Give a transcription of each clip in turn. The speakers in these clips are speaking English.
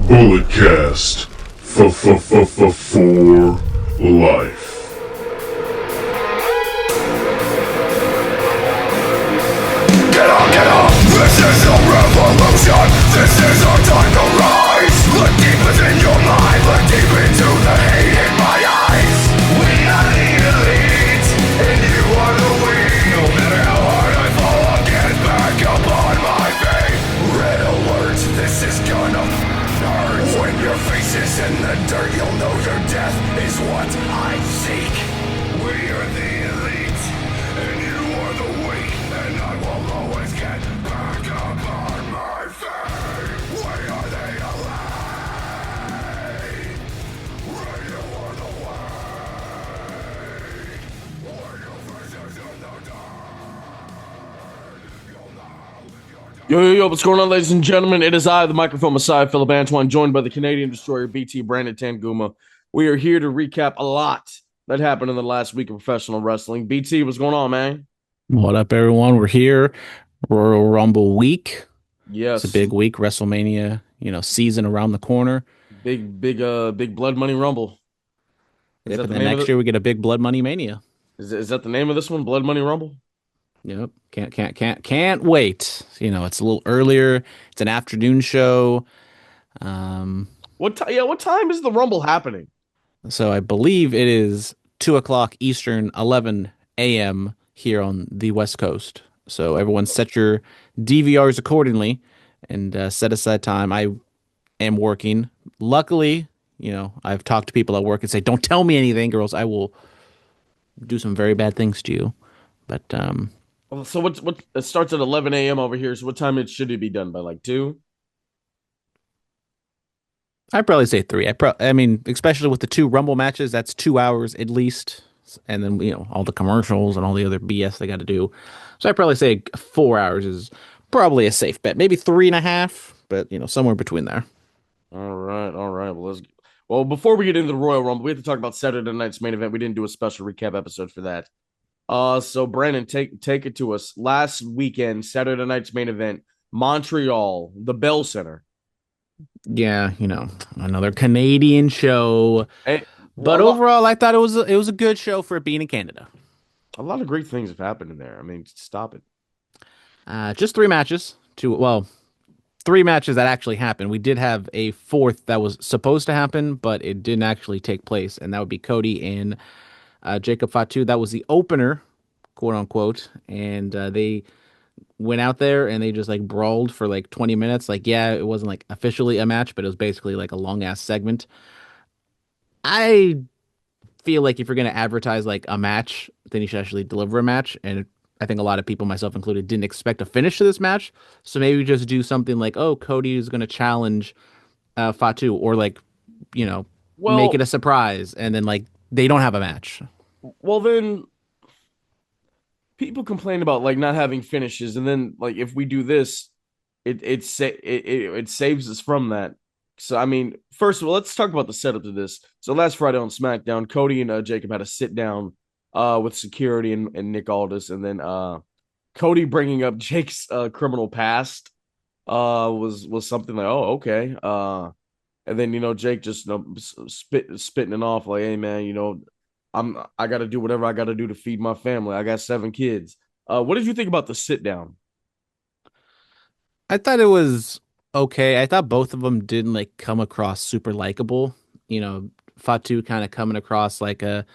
Bulletcast for life. Get up! This is a revolution! This is our time to rise! Look deep within your mind, look deep into the hate in my eyes. We are the elite, and you are the weak. No matter how hard I fall, I'll get back up on my feet. Red alert, this is gonna hurt. When your face is in the dirt, you'll know your death is what I seek. We are the elite, and you are the weak, and I will always get back up on my feet. Why are they alive? Radio on the way. When your face is in the dirt, you'll know your Yo, what's going on, ladies and gentlemen? It is I, the microphone Messiah, Phillip Brandon, joined by the Canadian destroyer, BT Brandon Tanguma. We are here to recap a lot that happened in the last week of professional wrestling. BT, what's going on, man? What up, everyone? We're here. Royal Rumble week. Yes. It's a big week. WrestleMania, season around the corner. Big Blood Money Rumble. Yep, and then next year we get a big Blood Money Mania. Is that the name of this one? Blood Money Rumble? Yep. Can't wait. It's a little earlier. It's an afternoon show. What time is the Rumble happening? So I believe it is 2:00 Eastern, 11 a.m. here on the West Coast. So everyone set your DVRs accordingly and set aside time. I am working. Luckily, I've talked to people at work and say, don't tell me anything, girls. I will do some very bad things to you. But so what it starts at 11 a.m. over here. So what time should it be done by, like 2? I'd probably say 3. I mean, especially with the 2 Rumble matches, that's 2 hours at least. And then, all the commercials and all the other BS they got to do. So I'd probably say 4 hours is probably a safe bet. Maybe 3.5, but, somewhere between there. All right. Well, before we get into the Royal Rumble, we have to talk about Saturday night's main event. We didn't do a special recap episode for that. So Brandon, take it to us. Last weekend, Saturday night's main event, Montreal, the Bell Center. Yeah, another Canadian show. But overall, I thought it was a good show for it being in Canada. A lot of great things have happened in there. I mean, stop it. Just 3 matches. 3 matches that actually happened. We did have a 4th that was supposed to happen, but it didn't actually take place, and that would be Cody and Jacob Fatu. That was the opener, quote unquote, and they went out there and they just brawled for 20 minutes. It wasn't officially a match, but it was basically a long ass segment. I feel like if you're going to advertise a match, then you should actually deliver a match. And I think a lot of people, myself included, didn't expect a finish to this match. So maybe just do something Cody is going to challenge Fatu, or make it a surprise. And then they don't have a match. Well, then people complain about not having finishes. And then if we do this, it saves us from that. So, I mean, first of all, let's talk about the setup to this. So last Friday on SmackDown, Cody and Jacob had a sit down with security and Nick Aldis. And then Cody bringing up Jake's criminal past was something oh, okay. And then, Jake just spitting it off hey, man, I got to do whatever I got to do to feed my family. I got 7 kids. What did you think about the sit down? I thought it was okay. I thought both of them didn't come across super likable. Fatu kind of coming across like a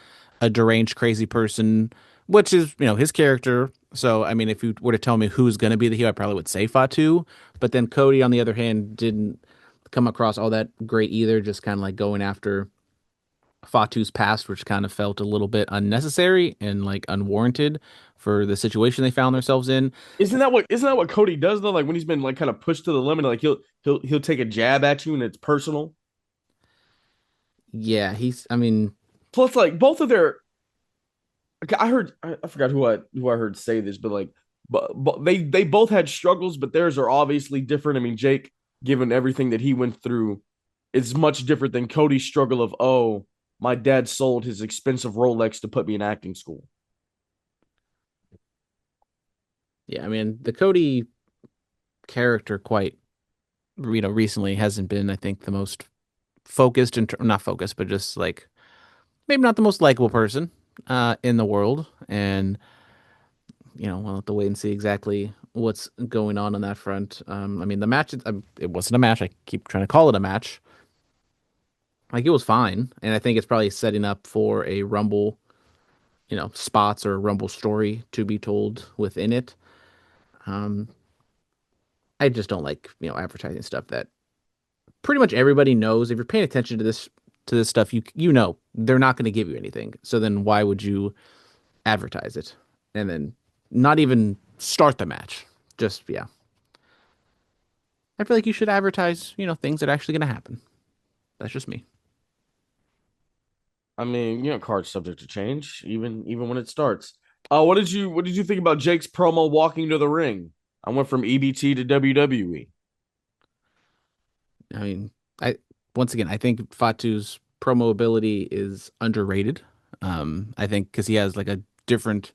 deranged, crazy person, which is, his character. So, I mean, if you were to tell me who's going to be the heel, I probably would say Fatu. But then Cody, on the other hand, didn't come across all that great either, just kind of going after Fatu's past, which kind of felt a little bit unnecessary and unwarranted for the situation they found themselves in. Isn't that what Cody does though? When he's been kind of pushed to the limit, he'll take a jab at you and it's personal. Yeah, plus both of their, I forgot who I heard say this, but but they both had struggles, but theirs are obviously different. I mean, Jake, given everything that he went through, is much different than Cody's struggle of my dad sold his expensive Rolex to put me in acting school. Yeah, I mean, the Cody character quite recently hasn't been, I think, the most focused and not focused, but just like maybe not the most likable person in the world. And we'll have to wait and see exactly what's going on that front. I mean, the match, it wasn't a match. I keep trying to call it a match. Like it was fine, and I think it's probably setting up for a Rumble, spots or a Rumble story to be told within it. Um, I just don't like, advertising stuff that pretty much everybody knows. If you're paying attention to this stuff, you know they're not going to give you anything. So then why would you advertise it and then not even start the match? Just yeah. I feel like you should advertise, things that are actually going to happen. That's just me. I mean, cards subject to change, even when it starts. What did you think about Jake's promo walking to the ring? I went from EBT to WWE. I mean, I once again, I think Fatu's promo ability is underrated. I think because he has like a different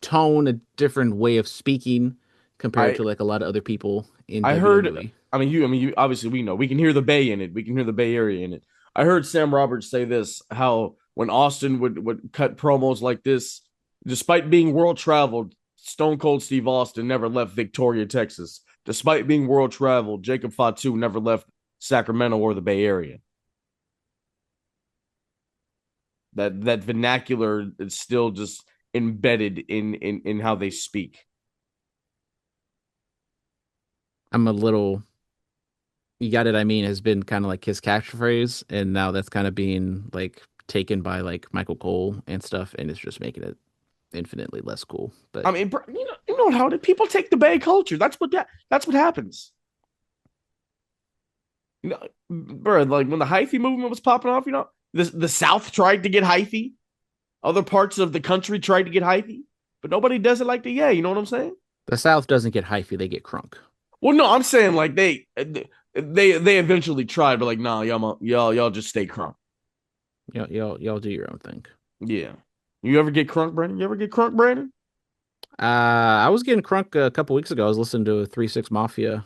tone, a different way of speaking compared I to like a lot of other people in I heard. WWE. I mean, obviously we know we can hear the Bay in it. We can hear the Bay Area in it. I heard Sam Roberts say this: how when Austin would cut promos like this, despite being world traveled, Stone Cold Steve Austin never left Victoria, Texas. Despite being world traveled, Jacob Fatu never left Sacramento or the Bay Area. That vernacular is still just embedded in how they speak. I'm a little, you got it. I mean, has been kind of like his catchphrase, and now that's kind of being like taken by like Michael Cole and stuff, and it's just making it infinitely less cool. But I mean, you know how did people take the Bay culture? That's what happens. Bro, like when the hyphy movement was popping off, the South tried to get hyphy. Other parts of the country tried to get hyphy, but nobody does it like the yeah. You know what I'm saying? the South doesn't get hyphy; they get crunk. Well, no, I'm saying like they eventually tried, but like nah, y'all just stay crunk. Y'all do your own thing. Yeah. You ever get crunk, Brandon? You ever get crunk, Brandon? I was getting crunk a couple weeks ago. I was listening to a 3 6 Mafia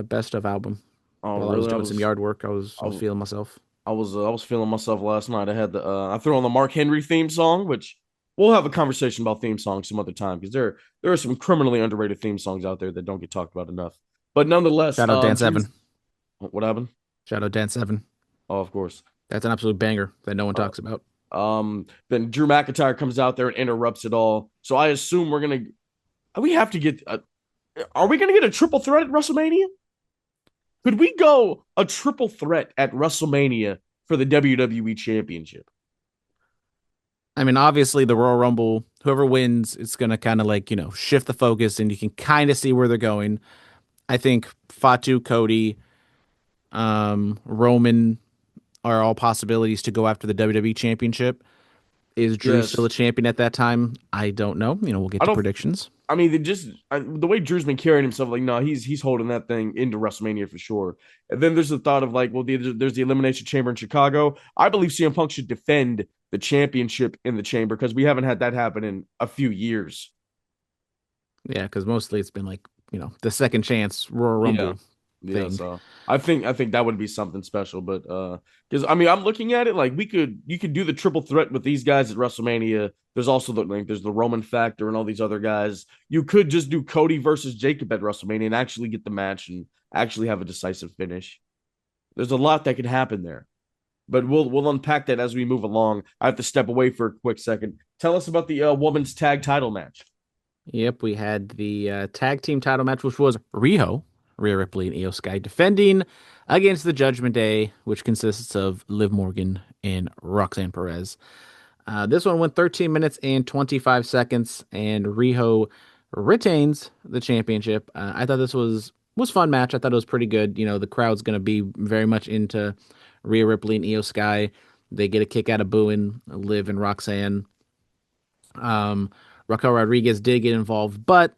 best of album Oh, while I was really? doing some yard work. I I was was, feeling myself. I was feeling myself last night. I threw on the Mark Henry theme song, which we'll have a conversation about theme songs some other time because there are some criminally underrated theme songs out there that don't get talked about enough. But nonetheless, Shout out Dan Drew's Seven. what happened? Shout out Dan Seven. Oh, of course. That's an absolute banger that no one Uh, talks about. then Drew McIntyre comes out there and interrupts it all. So I assume we have to get. Are we gonna get a triple threat at WrestleMania? Could we go a triple threat at WrestleMania for the WWE Championship? I mean, obviously the Royal Rumble, whoever wins, it's gonna kind of like shift the focus, and you can kind of see where they're going. I think Fatu, Cody, Roman are all possibilities to go after the WWE Championship. Is Drew still Yes. a champion at that time? I don't know. We'll get I to don't. predictions. I mean, the way Drew's been carrying himself, like, no, he's holding that thing into WrestleMania for sure. And then there's the thought of like, well, there's the Elimination Chamber in Chicago. I believe CM Punk should defend the championship in the chamber because we haven't had that happen in a few years. Yeah, because mostly it's been like, the second chance Royal Yeah. Rumble Yeah, thing. so I think that would be something special, but because I mean I'm looking at it like you could do the triple threat with these guys at WrestleMania. There's also there's the Roman factor and all these other guys. You could just do Cody versus Jacob at WrestleMania and actually get the match and actually have a decisive finish. There's a lot that could happen there, but we'll unpack that as we move along. I have to step away for a quick second. Tell us about the women's tag title match. Yep, we had the tag team title match, which was Rhea Ripley and Io Sky defending against the Judgment Day, which consists of Liv Morgan and Roxanne Perez. This one went 13 minutes and 25 seconds, and Riho retains the championship. I thought this was fun match. I thought it was pretty good. The crowd's going to be very much into Rhea Ripley and Io Sky. They get a kick out of booing Liv and Roxanne. Raquel Rodriguez did get involved, but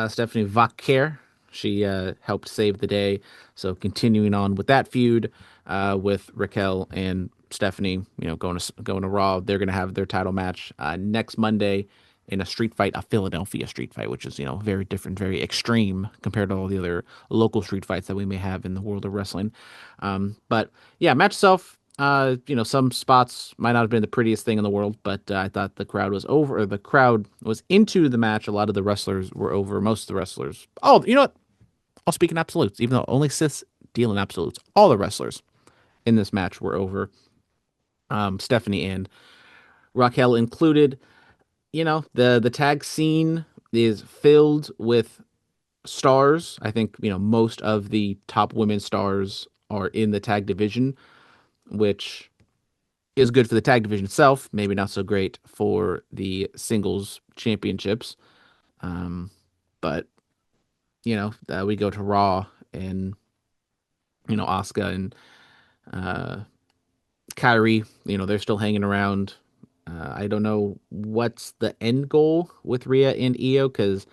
Stephanie Vaquer, she helped save the day. So continuing on with that feud with Raquel and Stephanie, going to Raw, they're going to have their title match next Monday in a street fight, a Philadelphia street fight, which is, very different, very extreme compared to all the other local street fights that we may have in the world of wrestling. But yeah, match itself, some spots might not have been the prettiest thing in the world, but I thought the crowd was over, or the crowd was into the match. A lot of the wrestlers were over. Most of the wrestlers. Oh, you know what? I'll speak in absolutes, even though only Siths deal in absolutes. All the wrestlers in this match were over. Stephanie and Raquel included. The tag scene is filled with stars. I think, most of the top women stars are in the tag division, which is good for the tag division itself, maybe not so great for the singles championships. But we go to Raw, and Asuka and uh Kyrie, they're still hanging around. I don't know what's the end goal with Rhea and Io, because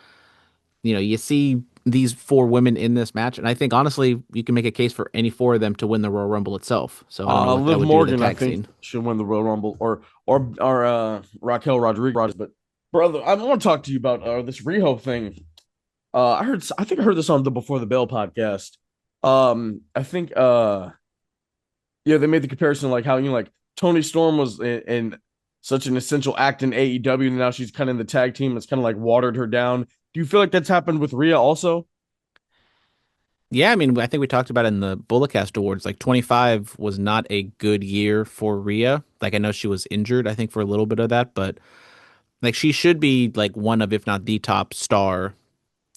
you see these four women in this match, and I think honestly you can make a case for any four of them to win the Royal Rumble itself. So I don't know what that Liv would do to the Morgan, I tag think, scene. should win the Royal Rumble, or Raquel Rodriguez. But brother, I want to talk to you about this Riho thing. I think I heard this on the Before the Bell podcast. I think yeah, they made the comparison like how like Tony Storm was in such an essential act in AEW, and now she's kind of in the tag team. It's kind of like watered her down. Do you feel like that's happened with Rhea also? Yeah, I mean, I think we talked about it in the Bulletcast Awards. Like 25 was not a good year for Rhea. Like I know she was injured, I think, for a little bit of that, but like she should be like one of, if not the top star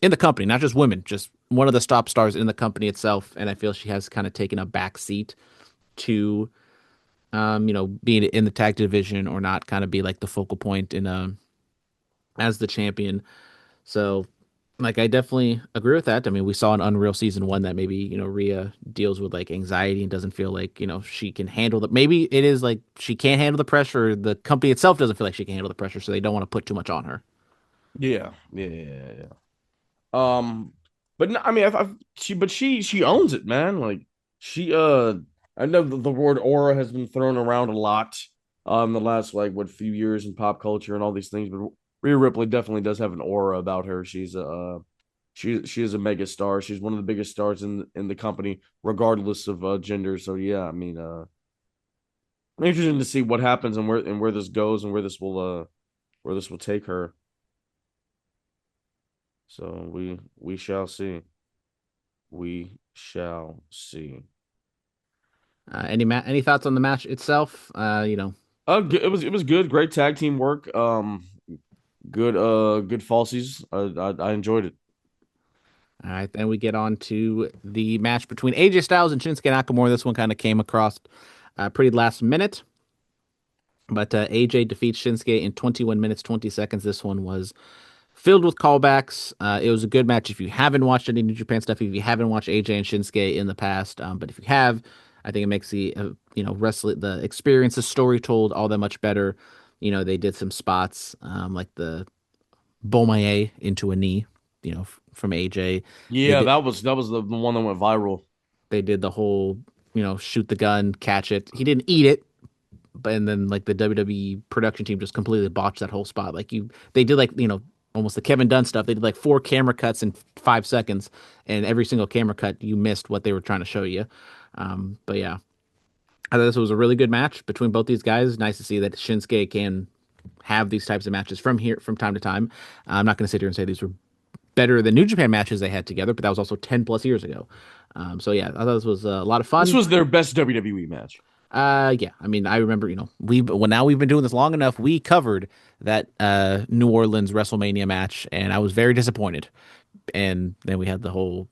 in the company, not just women, just one of the top stars in the company itself. And I feel she has kind of taken a back seat to, being in the tag division or not kind of be like the focal point in as the champion. So, like, I definitely agree with that. I mean, we saw an Unreal season one that maybe, Rhea deals with like anxiety and doesn't feel like, she can handle the, maybe it is like she can't handle the pressure. The company itself doesn't feel like she can handle the pressure. So they don't want to put too much on her. Yeah. But no, I mean, she owns it, man. Like she, I know the word aura has been thrown around a lot, the last like what few years in pop culture and all these things, but Rhea Ripley definitely does have an aura about her. She is a mega star. She's one of the biggest stars in the company, regardless of gender. So yeah, I mean, I'm interested to see what happens and where this goes and where this will take her. So we shall see. We shall see. Any thoughts on the match itself? It was good. Great tag team work. Good falsies. I enjoyed it. All right, then we get on to the match between AJ Styles and Shinsuke Nakamura. This one kind of came across pretty last minute, but AJ defeats Shinsuke in 21 minutes 20 seconds. This one was filled with callbacks. It was a good match. If you haven't watched any New Japan stuff, if you haven't watched AJ and Shinsuke in the past, but if you have, I think it makes the wrestling, the experience, the story told all that much better. They did some spots like the Bomaye into a knee, from AJ. They Yeah, did that was the one that went viral. they did the whole shoot the gun, catch it. He didn't eat it, but and then like the WWE production team just completely botched that whole spot. They did like almost the Kevin Dunn stuff. They did like four camera cuts in 5 seconds, and every single camera cut you missed what they were trying to show you. But yeah, I thought this was a really good match between both these guys. Nice to see that Shinsuke can have these types of matches from time to time. I'm not going to sit here and say these were better than New Japan matches they had together, but that was also 10 plus years ago. So yeah, I thought this was a lot of This fun. was their best WWE match. Yeah, I mean, I remember, now we've been doing this long enough. We covered that New Orleans WrestleMania match, and I was very disappointed. And then we had the whole,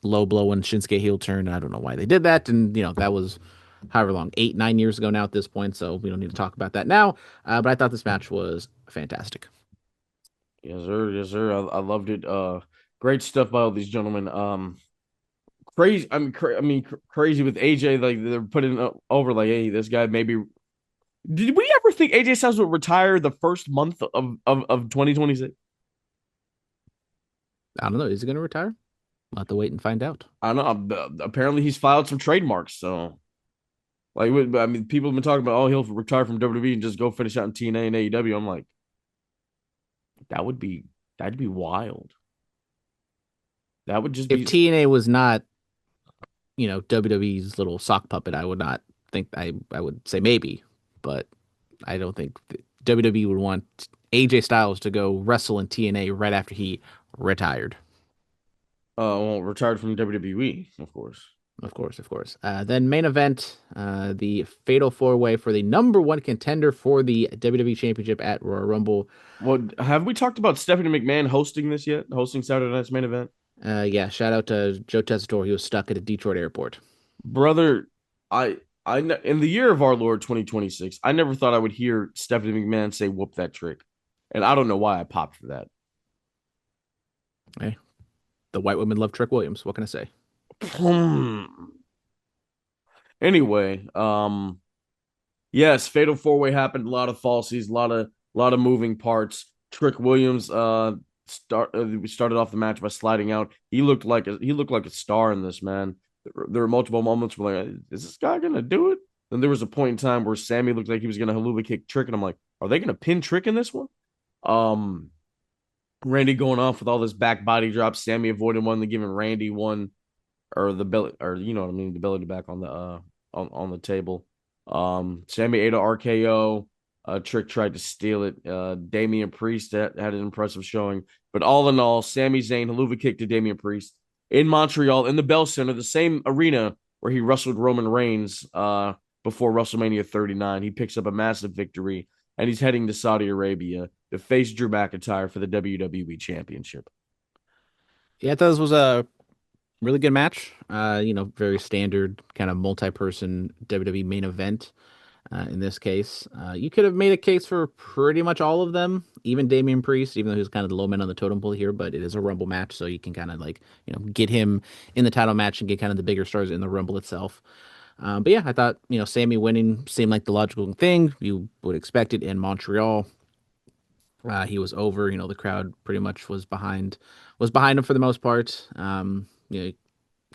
low blow and Shinsuke heel turn. I don't know why they did that, and that was however long, 8, 9 years ago now at this point. So we don't need to talk about that now. But I thought this match was fantastic. Yes, sir. Yes, sir. I loved it. Great stuff by all these gentlemen. Crazy. Crazy with AJ. Like they're putting over like, hey, this guy maybe. Did we ever think AJ Styles would retire the first month of 2026? I don't know. Is he going to retire? We'll have to wait and find out. I don't know. Apparently, he's filed some trademarks. So, like, people have been talking about, oh, he'll retire from WWE and just go finish out in TNA and AEW. I'm like, That would be that'd be wild. That would just If be TNA was not, WWE's little sock puppet, I would not think I would say maybe, but I don't think WWE would want AJ Styles to go wrestle in TNA right after he retired. well, retired from WWE, of course. Of course, of course. Then main event, the Fatal Four Way for the number one contender for the WWE Championship at Royal Rumble. Well, have we talked about Stephanie McMahon hosting this yet? Hosting Saturday night's main event? Yeah, shout out to Joe Tessitore. He was stuck at a Detroit airport. Brother, in the year of our Lord 2026, I never thought I would hear Stephanie McMahon say whoop that trick. And I don't know why I popped for that. Hey, the white women love Trick Williams. What can I say? Anyway, yes, fatal four way happened. A lot of falsies, a lot of moving parts. Trick Williams we started off the match by sliding out. He looked like a star in this, man. There were multiple moments where like, is this guy gonna do it? Then there was a point in time where Sammy looked like he was gonna haluva kick Trick, and I'm like, are they gonna pin Trick in this one? Um, Randy going off with all this back body drops. Sammy avoided one, then giving Randy one or the belly, or you know what I mean, the belly to back on the on the table. Sammy ate a RKO. Trick tried to steal it. Damian Priest had an impressive showing, but all in all, Sami Zayn haluva kick to Damian Priest in Montreal in the Bell Center, the same arena where he wrestled Roman Reigns before WrestleMania 39. He picks up a massive victory, and he's heading to Saudi Arabia to face Drew McIntyre for the WWE Championship. Yeah, I thought this was a really good match. Very standard kind of multi-person WWE main event. In this case, you could have made a case for pretty much all of them, even Damian Priest, even though he's kind of the low man on the totem pole here. But it is a Rumble match, so you can kind of like get him in the title match and get kind of the bigger stars in the Rumble itself. But yeah, I thought Sammy winning seemed like the logical thing you would expect it in Montreal. He was over. The crowd pretty much was behind him for the most part.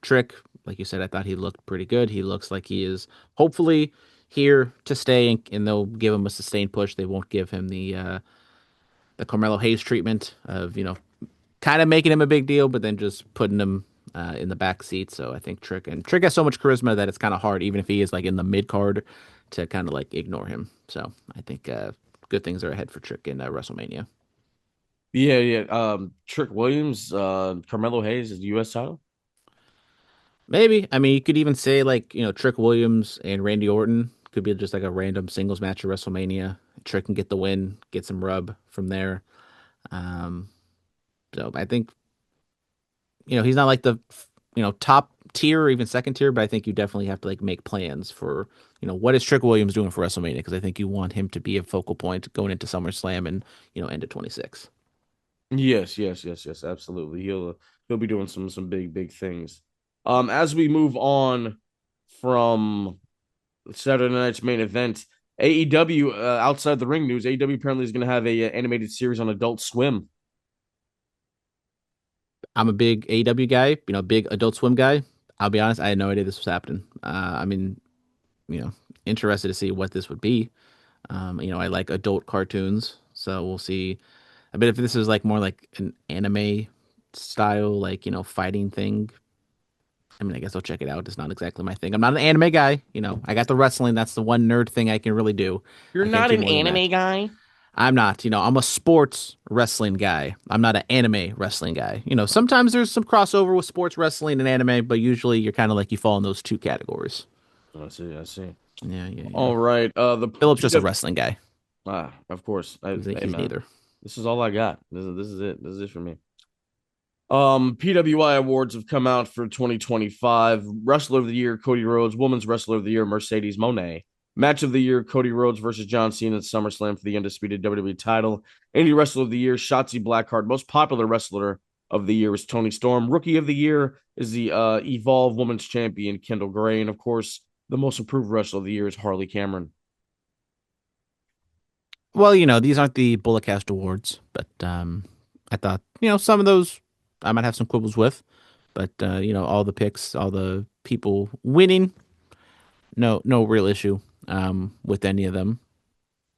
Trick, like you said, I thought he looked pretty good. He looks like he is hopefully here to stay, and they'll give him a sustained push. They won't give him the Carmelo Hayes treatment of kind of making him a big deal, but then just putting him in the back seat. So I think Trick has so much charisma that it's kind of hard, even if he is like in the mid card, to kind of like ignore him. So I think good things are ahead for Trick in WrestleMania. Yeah, yeah. Trick Williams, Carmelo Hayes is the U.S. title. Maybe. I mean, you could even say like, Trick Williams and Randy Orton could be just like a random singles match at WrestleMania. Trick can get the win, get some rub from there. Um, so I think, he's not like the, top tier or even second tier, but I think you definitely have to like make plans for, what is Trick Williams doing for WrestleMania? Because I think you want him to be a focal point going into SummerSlam and, end of 26. Yes, yes, yes, yes, absolutely. He'll be doing some big things. As we move on from Saturday night's main event, AEW outside the ring news, AEW apparently is going to have a animated series on Adult Swim. I'm a big AEW guy, big Adult Swim guy. I'll be honest, I had no idea this was happening. I mean, you know, interested to see what this would be. I like adult cartoons, so we'll see. I bet if this is like more like an anime style, like, fighting thing. I mean, I guess I'll check it out. It's not exactly my thing. I'm not an anime guy. I got the wrestling. That's the one nerd thing I can really do. You're I can't not do an more than anime that. guy? I'm not, I'm a sports wrestling guy. I'm not an anime wrestling guy. Sometimes there's some crossover with sports wrestling and anime, but usually you're kind of like you fall in those two categories. I see, I see. Yeah, yeah, yeah. All right. The Philip's just a PW wrestling guy. of course. Hey He's man, neither. this is all I got. This is it. This is it for me. PWI awards have come out for 2025. Wrestler of the Year, Cody Rhodes. Women's Wrestler of the Year, Mercedes Moné. Match of the Year, Cody Rhodes versus John Cena at SummerSlam for the undisputed WWE title. Indie Wrestler of the Year, Shotzi Blackheart. Most popular Wrestler of the Year is Tony Storm. Rookie of the Year is the Evolve Women's Champion, Kendall Gray. And of course, the most improved Wrestler of the Year is Harley Cameron. Well, these aren't the Bullet Cast awards, but I thought, some of those I might have some quibbles with, but all the picks, all the people winning, no real issue with any of them.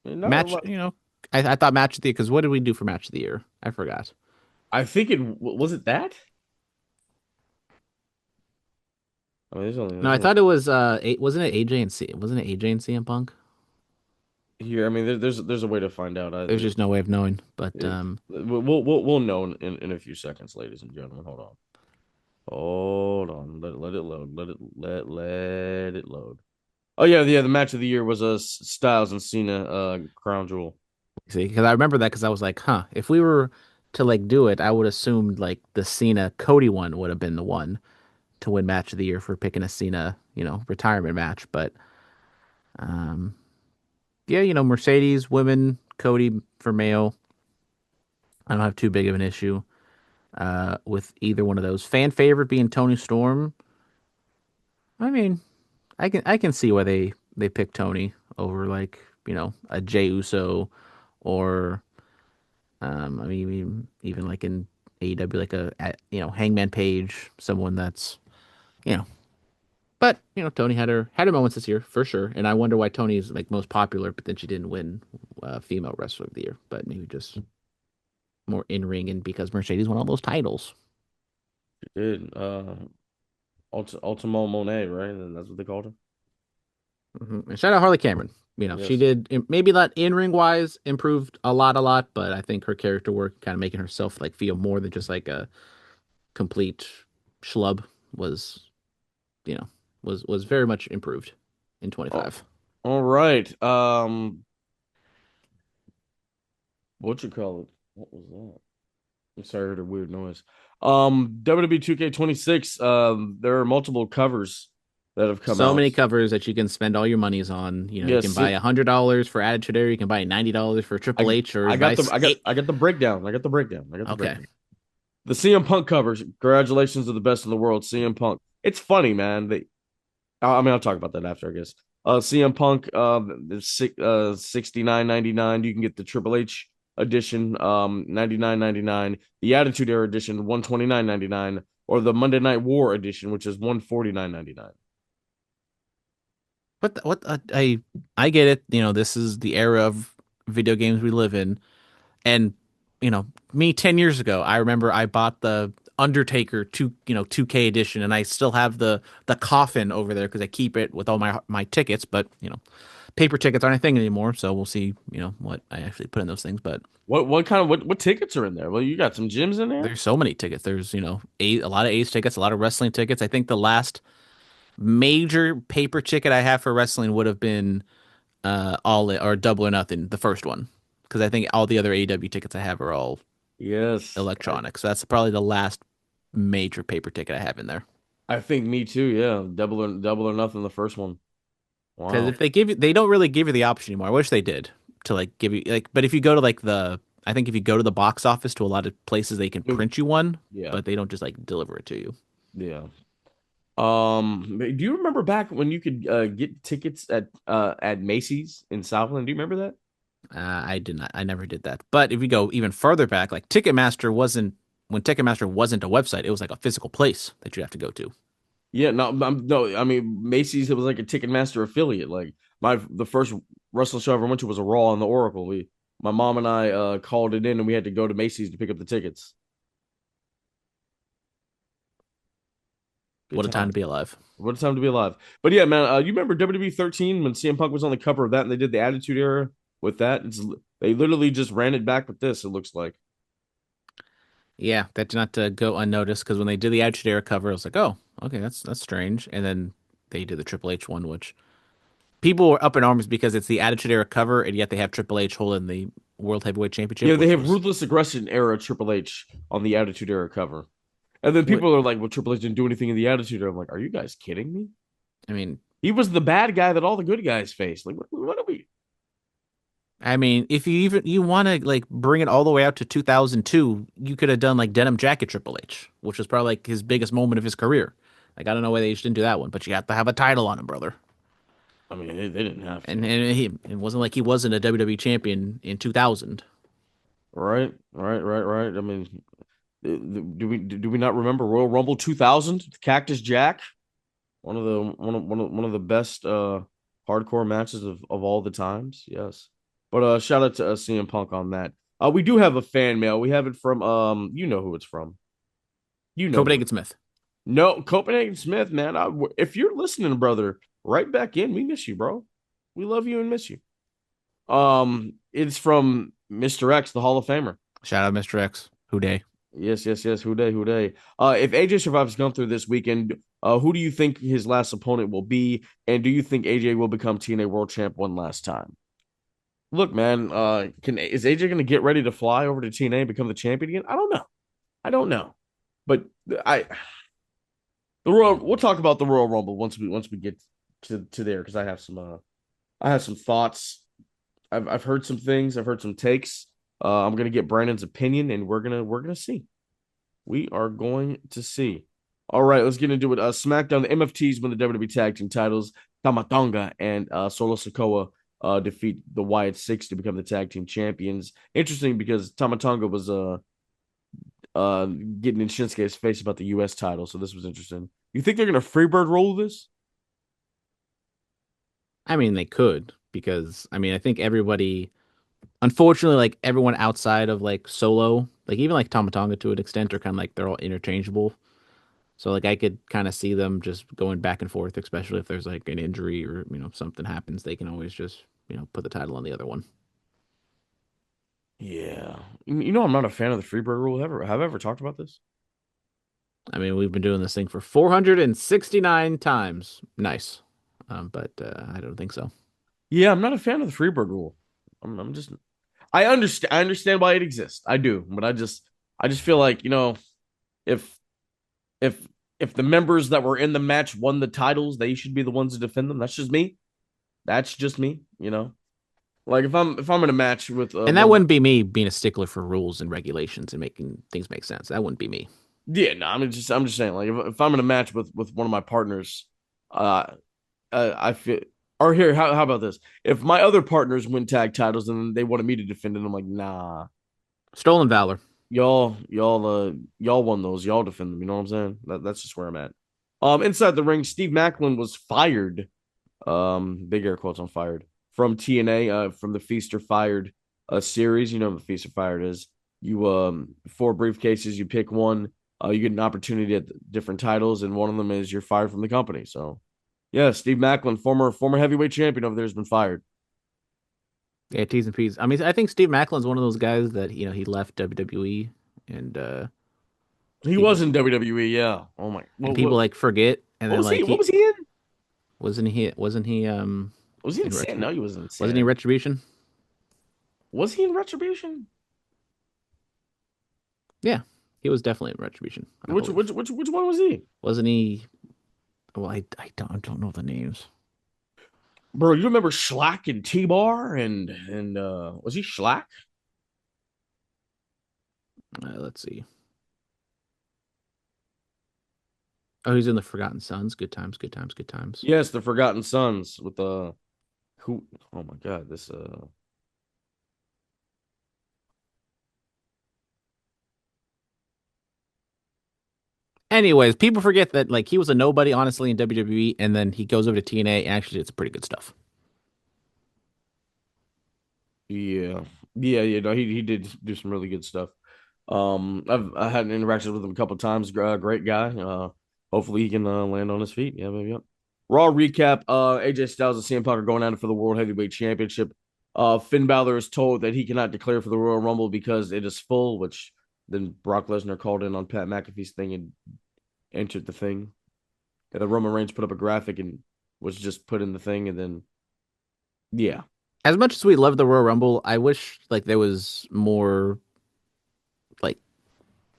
Not a Match, lot. I thought match of the year, because what did we do for match of the year? I forgot. I think it was it that. I mean, No, there's I only thought it was wasn't it AJ and C wasn't it AJ and CM Punk? here. I mean, there's a way to find out. There's just no way of knowing. But We'll know in a few seconds, ladies and gentlemen. Hold on. Let it load. Let it load. Oh yeah. The match of the year was Styles and Cena crown jewel. see, because I remember that because I was like, huh, if we were to like do it, I would assume like the Cena Cody one would have been the one to win match of the year for picking a Cena, retirement match. But um, yeah, Mercedes women, Cody for male. I don't have too big of an issue with either one of those. Fan favorite being Tony Storm. I mean, I can see why they pick Tony over like a Jey Uso or I mean even like in AEW like Hangman Page, someone that's you know. But Tony had her moments this year for sure, and I wonder why Tony's like most popular, but then she didn't win female wrestler of the year. But maybe just more in ring, and because Mercedes won all those titles. She did. Ultimo Monet, right? And that's what they called her. And shout out Harley Cameron. She Yes. did maybe not in ring wise improved a lot, but I think her character work, kind of making herself like feel more than just like a complete schlub, was you know was very much improved in Oh, 25. all right. What you call it? What was that? I'm sorry, I heard a weird noise. WWE 2K26. There are multiple covers that have come So out. many covers that you can spend all your monies on. You can Yes, buy $100 for Attitude Era. You can buy $90 for Triple I H or I got the vice. I got the breakdown. I got the breakdown. I got the Okay. breakdown. The CM Punk covers. Congratulations to the best in the world, CM Punk. It's funny, man. I mean, I'll talk about that after, I guess. CM Punk, the 69.99. You can get the Triple H edition, 99.99. The Attitude Era edition, 129.99, or the Monday Night War edition, which is 149.99. I get it. This is the era of video games we live in. And me 10 years ago, I remember I bought the Undertaker 2K edition, and I still have the coffin over there because I keep it with all my tickets, but paper tickets aren't a thing anymore, so we'll see, what I actually put in those things. But What kind of what tickets are in there? Well, you got some gyms in there. there's so many tickets. There's, a lot of A's tickets, a lot of wrestling tickets. I think the last major paper ticket I have for wrestling would have been all or Double or Nothing, the first one, because I think all the other AEW tickets I have are all Yes, electronic. So that's probably the last major paper ticket I have in there. I think me too. Yeah, double or nothing. The first one. Because Wow. if they don't really give you the option anymore. I wish they did to like give you like, but if you go to like I think if you go to the box office to a lot of places, they can print you one, Yeah, but they don't just like deliver it to you. yeah. Do you remember back when you could get tickets at Macy's in Southland? Do you remember that? I did not. I never did that. But if you go even further back, like Ticketmaster wasn't when Ticketmaster wasn't a website, it was like a physical place that you have to go to. Yeah, no. I mean, Macy's, it was like a Ticketmaster affiliate. Like the first wrestling show I ever went to was a Raw on the Oracle. My mom and I called it in, and we had to go to Macy's to pick up the tickets. Good What a time time. to be alive. What a time to be alive. But yeah, man, you remember WWE 13 when CM Punk was on the cover of that, and they did the Attitude Era with that? They literally just ran it back with this. It looks like. Yeah, that did not go unnoticed because when they did the Attitude Era cover, I was like, oh, okay, that's strange. And then they did the Triple H one, which people were up in arms because it's the Attitude Era cover, and yet they have Triple H holding the World Heavyweight Yeah, Championship, they which have was Ruthless Aggression era Triple H on the Attitude Era cover. And then what people are like, well, Triple H didn't do anything in the Attitude Era. I'm like, are you guys kidding me? I mean. He was the bad guy that all the good guys faced. Like, what are we? I mean, if you want to like bring it all the way out to 2002, you could have done like Denim Jacket Triple H, which was probably like his biggest moment of his career. Like I don't know why they just didn't do that one, but you have to have a title on him, brother. I mean, they didn't have And to. it wasn't like he wasn't a WWE champion in 2000. Right, right. I mean, do we not remember Royal Rumble 2000? Cactus Jack, one of the best hardcore matches of all the times. Yes. But shout out to CM Punk on that. We do have a fan mail. We have it from you know who it's from. You know who. Copenhagen Smith. No, Copenhagen Smith, man. If you're listening, brother, right back in. We miss you, bro. We love you and miss you. It's from Mr. X, the Hall of Famer. Shout out Mr. X. Who day? Yes, yes, yes. Who day, who day. If AJ survives Gunther this weekend, who do you think his last opponent will be? And do you think AJ will become TNA World Champ one last time? Look, man, is AJ going to get ready to fly over to TNA and become the champion again? I don't know. I don't know. But we'll talk about the Royal Rumble once we get to there, because I have some thoughts. I've heard some things. I've heard some takes. I'm gonna get Brandon's opinion, and we're gonna see. We are going to see. All right, let's get into it. SmackDown, the MFTs win the WWE Tag Team titles. Tamatonga and Solo Sikoa defeat the Wyatt Six to become the tag team champions. Interesting, because Tamatonga was getting in Shinsuke's face about the U.S. title, so this was interesting. You think they're gonna Freebird roll this? I mean, they could, because I mean, I think everybody, unfortunately, like everyone outside of like Solo, like even like Tomatonga to an extent, are kind of like they're all interchangeable. So like I could kind of see them just going back and forth, especially if there's like an injury or something happens. They can always just put the title on the other one. Yeah, I'm not a fan of the Freebird rule. Have I ever talked about this? I mean, we've been doing this thing for 469 times. Nice. But I don't think so. Yeah, I'm not a fan of the Freebird rule. I'm just I understand why it exists. I do, but I just feel like, if if if the members that were in the match won the titles, they should be the ones to defend them. That's just me. That's just me. Like if I'm in a match with And that wouldn't be me being a stickler for rules and regulations and making things make sense. That wouldn't be me. Yeah, no, I'm just saying, like, if I'm in a match with one of my partners, uh I feel, or here, how about this? If my other partners win tag titles and they wanted me to defend it, I'm like, nah, Stolen valor. y'all won those, y'all defend them. You know what I'm saying? That's just where I'm at. Inside the ring, Steve Macklin was fired. Big air quotes on fired from TNA. From the Feast or Fired series. You know what the Feast or Fired is. You 4 briefcases, you pick one. You get an opportunity at different titles, and one of them is you're fired from the company. So, yeah, Steve Macklin, former heavyweight champion over there, has been fired. Yeah, T's and P's. I mean, I think Steve Macklin's one of those guys that he left WWE and He was in WWE, yeah. Oh my, and people like forget, and what then was he? like What was he in? wasn't he Was he in insane? No, he was insane. wasn't he Retribution? Was he in Retribution? Yeah, he was definitely in Retribution. Which one was he? Wasn't he? Well, I don't know the names. Bro, you remember Schlack and T-Bar and was he Schlack? Let's see. Oh, he's in the Forgotten Sons. Good times, good times, good times. Yes, the Forgotten Sons with the who? Oh my God, this Anyways, people forget that like he was a nobody, honestly, in WWE, and then he goes over to TNA. And actually, it's pretty good stuff. yeah. No, he did do some really good stuff. I had interactions with him a couple of times. Great guy. Hopefully he can land on his feet. Yeah, maybe. Yep. Raw recap. AJ Styles and CM Punk are going at it for the World Heavyweight Championship. Finn Balor is told that he cannot declare for the Royal Rumble because it is full, which then Brock Lesnar called in on Pat McAfee's thing and entered the thing. And the Roman Reigns put up a graphic and was just put in the thing, and then yeah. As much as we love the Royal Rumble, I wish like there was more like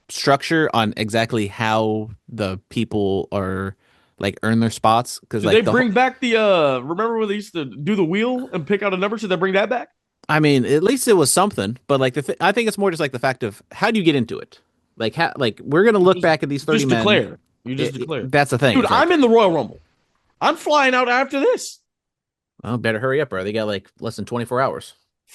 structure on exactly how the people are like earn their spots. Because Should like they bring back the remember when they used to do the wheel and pick out a number? Should they bring that back? I mean, at least it was something. But like I think it's more just like the fact of how do you get into it? Like how like we're gonna look back at these 30 just men. Declare. You just declare. That's the thing. Dude, It's like, I'm in the Royal Rumble. I'm flying out after this. well, better hurry up, bro. They got like less than 24 hours.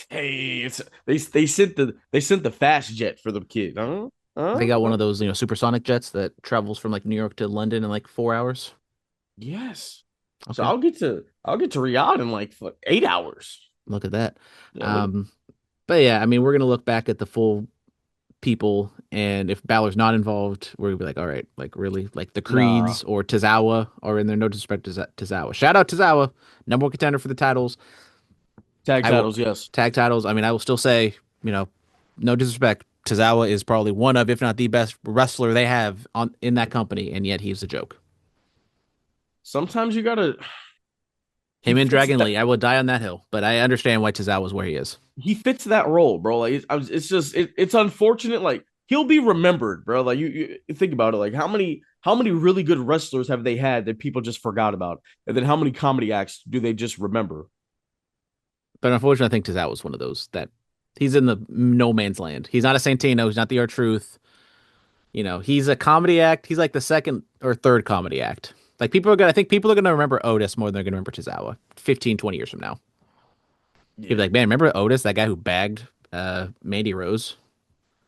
Hey, they sent the fast jet for the kid. Huh? They got one of those, supersonic jets that travels from like New York to London in like 4 hours. Yes. Okay. So I'll get to Riyadh in like 8 hours. Look at that. Yeah, look, Um, but yeah, I mean, we're gonna look back at the full people, and if Balor's not involved, we're gonna be like, all right, like really, like the nah. Creeds or Tozawa are in there. No disrespect to Tozawa. Shout out Tozawa, number one contender for the titles. Tag I will titles, yes. tag titles. I mean, I will still say, you know, no disrespect. Tozawa is probably one of, if not the best wrestler they have on in that company, and yet he's a joke. Sometimes you gotta. He Him and fits Dragon that. Lee, I will die on that hill, but I understand why Tozawa's where he is. He fits that role, bro. Like it's just it's unfortunate. Like he'll be remembered, bro. Like you think about it. Like how many really good wrestlers have they had that people just forgot about, and then how many comedy acts do they just remember? But unfortunately, I think Tozawa's one of those that he's in the no man's land. He's not a Santino. He's not the R-Truth. You know, he's a comedy act. He's like the second or third comedy act. Like I think people are gonna remember Otis more than they're gonna remember Tozawa 15, 20 years from now. He'll be Yeah. like, man, remember Otis, that guy who bagged Mandy Rose?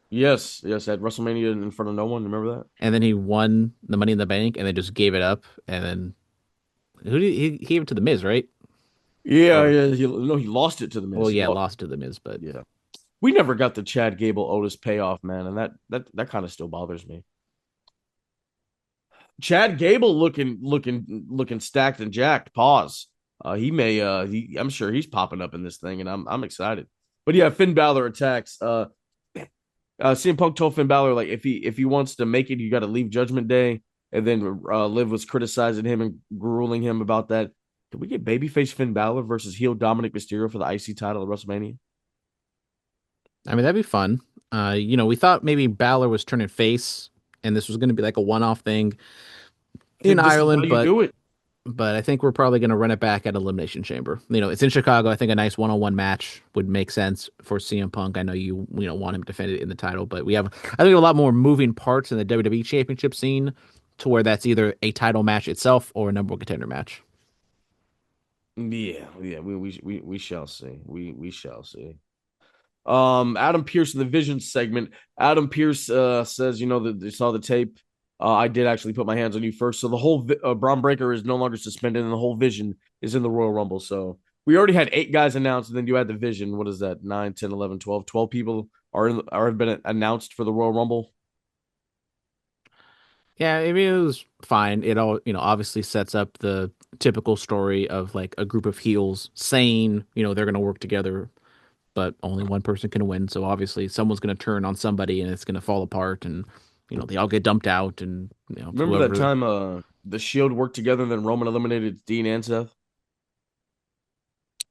Yes. Yes. At WrestleMania in front of no one. Remember that? And then he won the Money in the Bank and then just gave it up. And then who did he gave it to the Miz, right? Yeah. Or Yeah. No, he lost it to the well, Miz. He yeah, lost. lost to the Miz, but Yeah. We never got the Chad Gable Otis payoff, man, and that kind of still bothers me. Chad Gable looking stacked and jacked. Pause. He may I'm sure he's popping up in this thing, and I'm excited. But yeah, Finn Balor attacks. CM Punk told Finn Balor like if he wants to make it, you got to leave Judgment Day. And then Liv was criticizing him and grueling him about that. Can we get babyface Finn Balor versus heel Dominic Mysterio for the IC title at WrestleMania? I mean that'd be fun. We thought maybe Balor was turning face and this was gonna be like a one-off thing I in think this is how Ireland, you but do it. I think we're probably going to run it back at Elimination Chamber. It's in Chicago. I think a nice one-on-one match would make sense for CM Punk. I know you want him to defend it in the title, but I think a lot more moving parts in the WWE Championship scene to where that's either a title match itself or a number one contender match. Yeah, yeah, we shall see. We shall see. Adam Pierce in the Vision segment. Adam Pierce says, that they saw the tape. I did actually put my hands on you first. So the whole Braun Breaker is no longer suspended, and the whole Vision is in the Royal Rumble. So we already had 8 guys announced, and then you had the Vision. What is that? 9, 10, 11, 12. 12 people are have been announced for the Royal Rumble. Yeah, I mean, it was fine. It all, obviously sets up the typical story of like a group of heels saying, they're going to work together, but only one person can win. So obviously someone's going to turn on somebody and it's going to fall apart and they all get dumped out and Remember that whoever. time the Shield worked together, and then Roman eliminated Dean and Seth?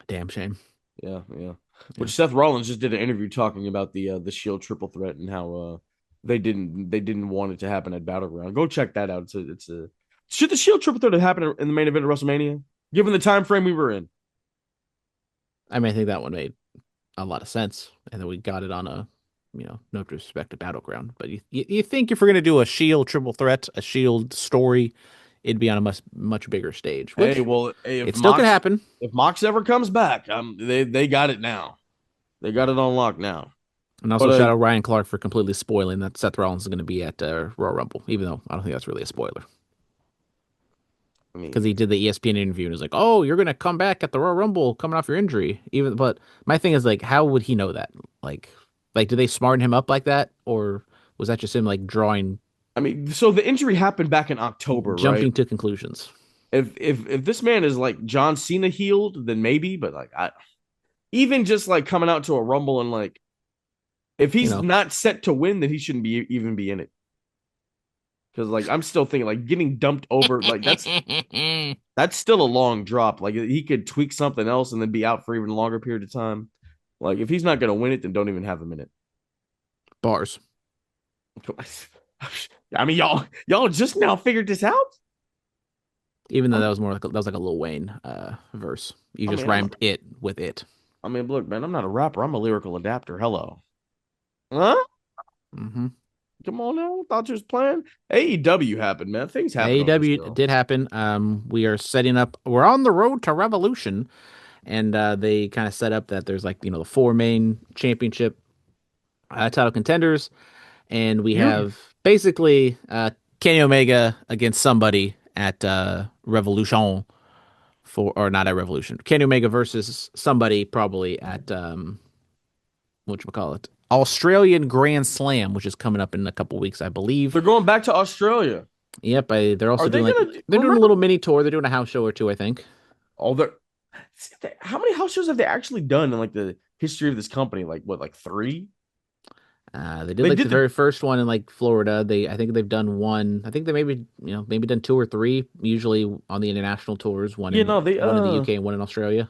Damn shame. Yeah, yeah. Yeah. Which Seth Rollins just did an interview talking about the Shield triple threat and how they didn't want it to happen at Battleground. Go check that out. It's a should the Shield triple threat have happened in the main event of WrestleMania, given the time frame we were in? I mean, I think that one made a lot of sense, and then we got it on a, no disrespect to Battleground, but you think if we're gonna do a Shield triple threat, a Shield story, it'd be on a much bigger stage, Hey, which well, hey, it still could happen. if Mox ever comes back, they got it now. They got it on lock now. And also But shout out Ryan Clark for completely spoiling that Seth Rollins is going to be at Royal Rumble, even though I don't think that's really a spoiler I because mean, he did the ESPN interview and was like, "Oh, you're going to come back at the Royal Rumble coming off your injury." But my thing is like, how would he know that? Like, did they smarten him up like that, or was that just him like so the injury happened back in October, right? jumping to conclusions? If this man is like John Cena healed, then maybe. But like, even just like coming out to a Rumble and like, if You he's know, not set to win, then he shouldn't even be in it. Because like I'm still thinking like getting dumped over like that's still a long drop. Like he could tweak something else and then be out for even longer period of time. Like if he's not gonna win it, then don't even have him in it. bars. I mean, y'all just now figured this out. Even though I'm, that was more like that was like a Lil Wayne verse. You I just mean, I'm, rhymed it with it. I mean, look, man, I'm not a rapper. I'm a lyrical adapter. Hello, huh? Mm-hmm. Come on now. Thought you was playing. AEW happened, man. Things happen on this AEW show. did happen. We are setting up. We're on the road to Revolution, and they kind of set up that there's like the 4 main championship title contenders, and we Feud. have basically Kenny Omega against somebody at Revolution or not at Revolution. Kenny Omega versus somebody probably at whatchamacallit, Australian Grand Slam, which is coming up in a couple weeks, I believe. They're going back to Australia. Yep, they're also Are they doing like gonna they're doing a remember? little mini tour. They're doing a house show or two, I think. Oh, they're how many house shows have they actually done in like the history of this company? Like what, like three? They did They like the did the very first one in like Florida. I think they've done one. I think they maybe done two or three. Usually on the international tours, yeah no one in the UK and one in Australia.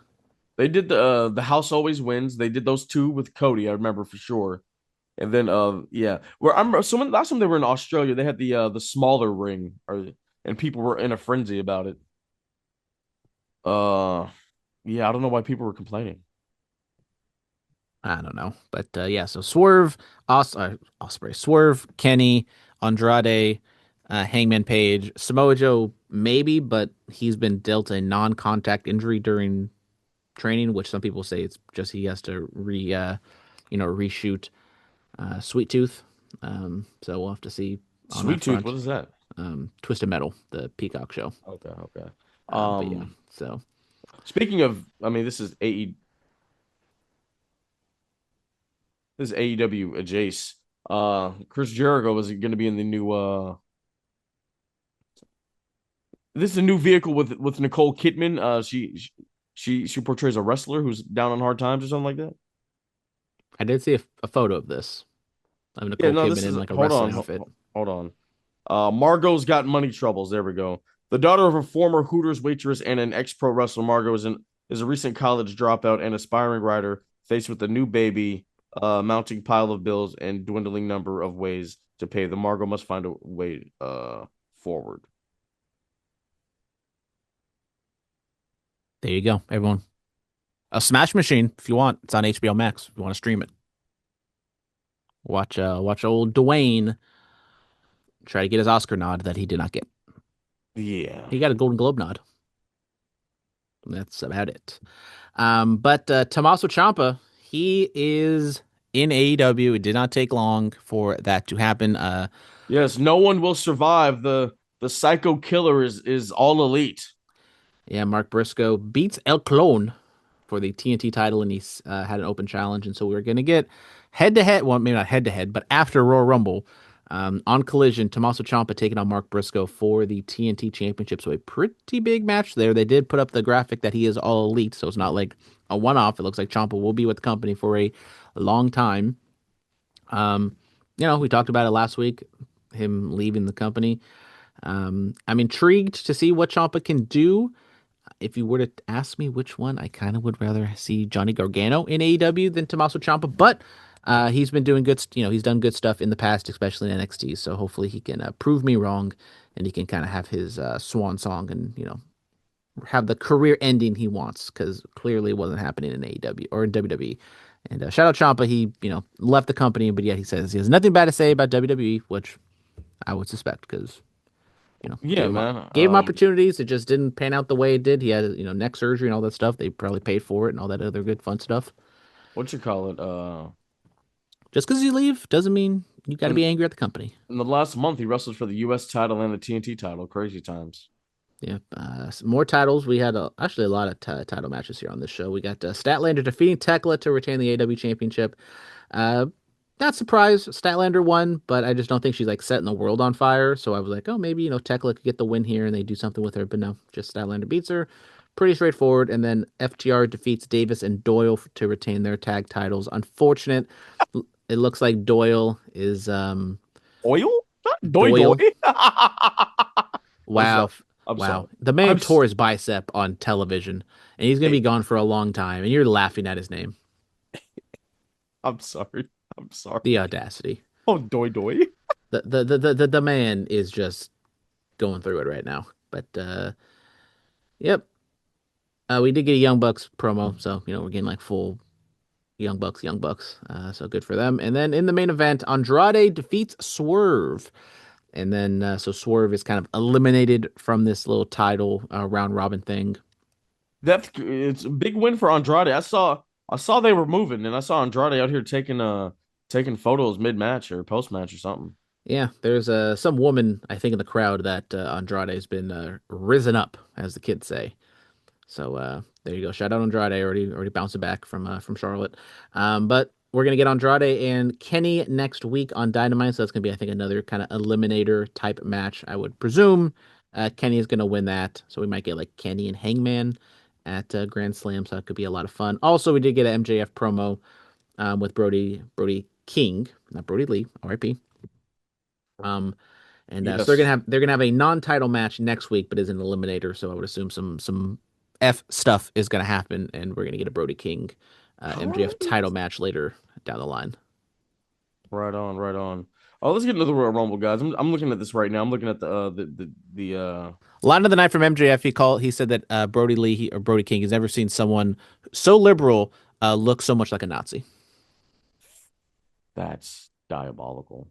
they did the house always wins. They did those two with Cody. I remember for sure. And then yeah, where I'm so when last time they were in Australia, they had the smaller ring, or and people were in a frenzy about it. Uh, yeah, I don't know why people were complaining. I don't know, but yeah. So Swerve, Osprey, Swerve, Kenny, Andrade, Hangman Page, Samoa Joe, maybe, but he's been dealt a non-contact injury during training, which some people say it's just he has to reshoot Sweet Tooth. So we'll have to see on that Sweet Tooth, what front. is that? Twisted Metal, the Peacock show. Okay, okay. But yeah, Um, so speaking of, I mean, this is AEW Jace. Chris Jericho is going to be in the new this is a new vehicle with Nicole Kidman. She portrays a wrestler who's down on hard times or something like that. I did see a photo of this of Yeah, Nicole no, Kidman this in is like a hold on, wrestling outfit. hold on. Margot's got money troubles. There we go. The daughter of a former Hooters waitress and an ex-pro wrestler, Margot is a recent college dropout and aspiring writer faced with a new baby, mounting pile of bills and dwindling number of ways to pay. The Margot must find a way forward. There you go, everyone. A Smash Machine, if you want. It's on HBO Max if you want to stream it. Watch old Dwayne try to get his Oscar nod that he did not get. Yeah. He got a Golden Globe nod. That's about it. But Tommaso Ciampa, he is in AEW. It did not take long for that to happen. Yes, no one will survive. The psycho killer is all elite. Yeah, Mark Briscoe beats El Clone for the TNT title, and he's had an open challenge. And so we're going to get head to head. Well, maybe not head to head, but after Royal Rumble, on Collision, Tommaso Ciampa taking on Mark Briscoe for the TNT Championship. So a pretty big match there. They did put up the graphic that he is all elite, so it's not like a one-off. It looks like Ciampa will be with the company for a long time. We talked about it last week, him leaving the company. I'm intrigued to see what Ciampa can do. If you were to ask me which one, I kind of would rather see Johnny Gargano in AEW than Tommaso Ciampa, but he's been doing good, he's done good stuff in the past, especially in NXT. So hopefully he can prove me wrong, and he can kind of have his swan song and have the career ending he wants, because clearly it wasn't happening in AEW or in WWE. And shout out Ciampa, he left the company, but yet he says he has nothing bad to say about WWE, which I would suspect because Yeah, man. gave him opportunities. It just didn't pan out the way it did. He had, neck surgery and all that stuff. They probably paid for it and all that other good fun stuff. What you call it? Just because you leave doesn't mean you got to In, be angry at the company. in the last month, he wrestled for the U.S. title and the TNT title. Crazy times. Yeah. Some more titles. We had actually a lot of title matches here on this show. We got Statlander defeating Tekla to retain the AW Championship. Uh, Not surprised Statlander won, but I just don't think she's like setting the world on fire. So I was like, oh, maybe, Tekla could get the win here and they do something with her. But no, just Statlander beats her. Pretty straightforward. And then FTR defeats Davis and Doyle to retain their tag titles. Unfortunate. It looks like Doyle is Oil? Not Doi Doi. Doyle. I'm sorry. Wow. I'm Wow. sorry. The man I'm tore his bicep on television and he's going to be gone for a long time. And you're laughing at his name. I'm sorry. I'm sorry. The audacity. Oh, Doi Doi. The man is just going through it right now. But yep. We did get a Young Bucks promo, so we're getting like full Young Bucks. So good for them. And then in the main event, Andrade defeats Swerve. And then so Swerve is kind of eliminated from this little title round robin thing. It's a big win for Andrade. I saw they were moving, and I saw Andrade out here taking photos mid match or post match or something. Yeah, there's some woman I think in the crowd that Andrade has been risen up, as the kids say. So there you go. Shout out Andrade, already bouncing back from Charlotte. But we're gonna get Andrade and Kenny next week on Dynamite. So that's gonna be, I think, another kind of eliminator type match. I would presume Kenny is gonna win that. So we might get like Kenny and Hangman at Grand Slam. So that could be a lot of fun. Also, we did get an MJF promo with Brody King, not Brody Lee, R.I.P. Um, and so Yes. they're gonna have a non-title match next week, but is an eliminator. So I would assume some F stuff is gonna happen, and we're gonna get a Brody King All MJF right. title match later down the line. Right on, right on. Oh, let's get into the Royal Rumble, guys. I'm looking at this right now. I'm looking at the Line of the night from MJF. He said that Brody Lee or Brody King has never seen someone so liberal look so much like a Nazi. that's diabolical.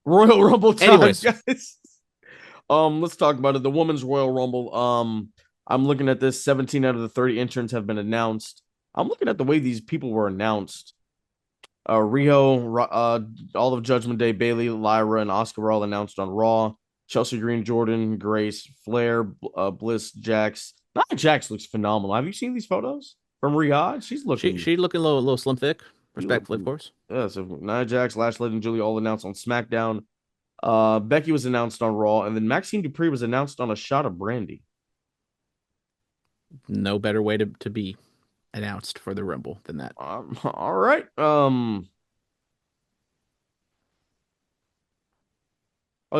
Royal Rumble time, Anyways, guys. Let's talk about it. The Women's Royal Rumble. I'm looking at this. 17 out of the 30 entrants have been announced. I'm looking at the way these people were announced. All of Judgment Day, Bailey, Lyra, and Oscar were all announced on Raw. Chelsea Green, Jordan, Grace, Flair, Bliss, Jax. Nia Jax looks phenomenal. Have you seen these photos from Riyadh? She's looking. she looking a little slim thick, She respectfully, of looking. course. Yeah, so Nia Jax, Lash Legend, Julia all announced on SmackDown. Becky was announced on Raw, and then Maxine Dupree was announced on a shot of brandy. No better way to be announced for the Rumble than that. All right. Oh,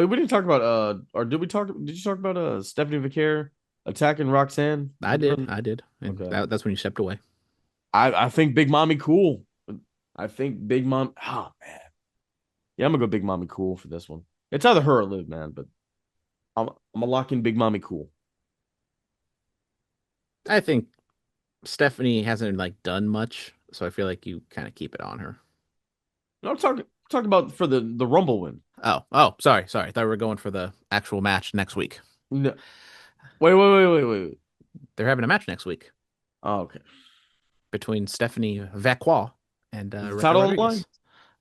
we didn't talk about or did we talk? Did you talk about Stephanie Vicaire attacking Roxanne? I did, and Okay. that's when you stepped away. I think Big Mommy cool. I think Big Mom. Oh man, yeah, I'm gonna go Big Mommy cool for this one. It's either her or Liv, man, but I'm gonna lock in Big Mommy cool. I think Stephanie hasn't like done much, so I feel like you kind of keep it on her. No, I'm talking about for the Rumble win. Sorry. I thought we were going for the actual match next week. No, wait. They're having a match next week Oh, okay. between Stephanie Vacqua and Is the Raquel title on the line? Rodriguez.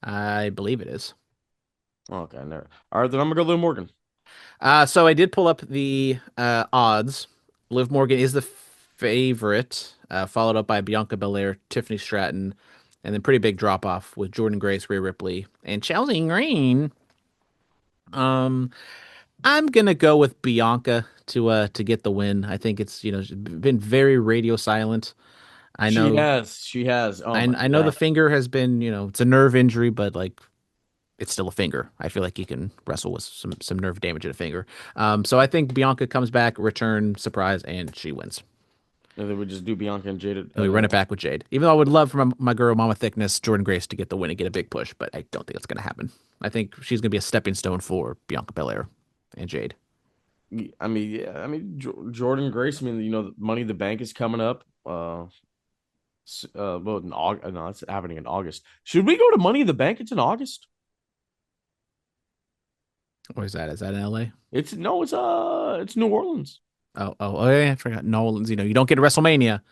I believe it is. Okay, never. All right, then I'm gonna go Liv Morgan. So I did pull up the odds. Liv Morgan is the favorite, followed up by Bianca Belair, Tiffany Stratton, and then pretty big drop off with Jordan Grace, Rhea Ripley, and Chelsea Green. Um, I'm gonna go with Bianca to get the win. I think it's been very radio silent. I She know has. She has. Oh my I know the god. finger has been it's a nerve injury, but like it's still a finger. I feel like you can wrestle with some nerve damage in a finger. So I think Bianca comes back, return, surprise, and she wins. And then we just do Bianca and Jade And we run it back with Jade. Even though I would love for my girl, Mama Thickness, Jordan Grace to get the win and get a big push, but I don't think it's going to happen. I think she's going to be a stepping stone for Bianca Belair and Jade. I mean, yeah. I mean, Jordan Grace. I mean, Money in the Bank is coming up. Well, in August. No, it's happening in August. Should we go to Money in the Bank? It's in August. Or is that? Is that in LA? It's no. It's New Orleans. Oh, yeah, I forgot. Nolan's, you don't get a WrestleMania,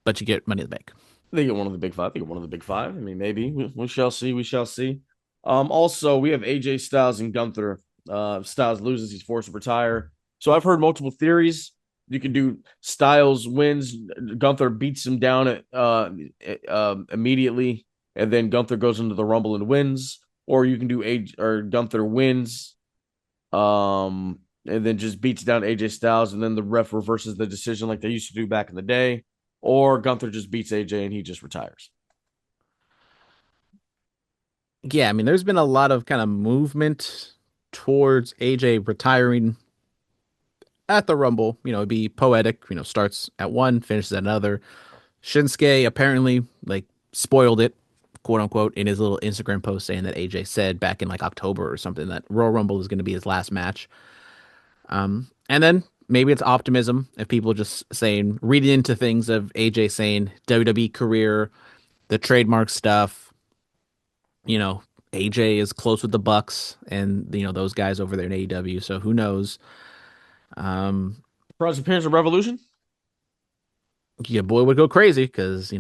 but you get Money in the Bank. They get one of the big five. They get one of the big five. I mean, maybe we shall see. We shall see. Also, we have AJ Styles and Gunther. Styles loses; he's forced to retire. So I've heard multiple theories. You can do Styles wins, Gunther beats him down immediately, and then Gunther goes into the Rumble and wins. Or you can do Gunther wins, and then just beats down AJ Styles, and then the ref reverses the decision like they used to do back in the day. Or Gunther just beats AJ and he just retires. Yeah, I mean, there's been a lot of kind of movement towards AJ retiring at the Rumble. It'd be poetic, starts at one, finishes at another. Shinsuke apparently like spoiled it, quote unquote, in his little Instagram post saying that AJ said back in like October or something that Royal Rumble is going to be his last match. And then maybe it's optimism if people just saying, reading into things of AJ saying WWE career, the trademark stuff, AJ is close with the Bucks and those guys over there in AEW. So who knows? Surprise appearance of Revolution? Your boy would go crazy because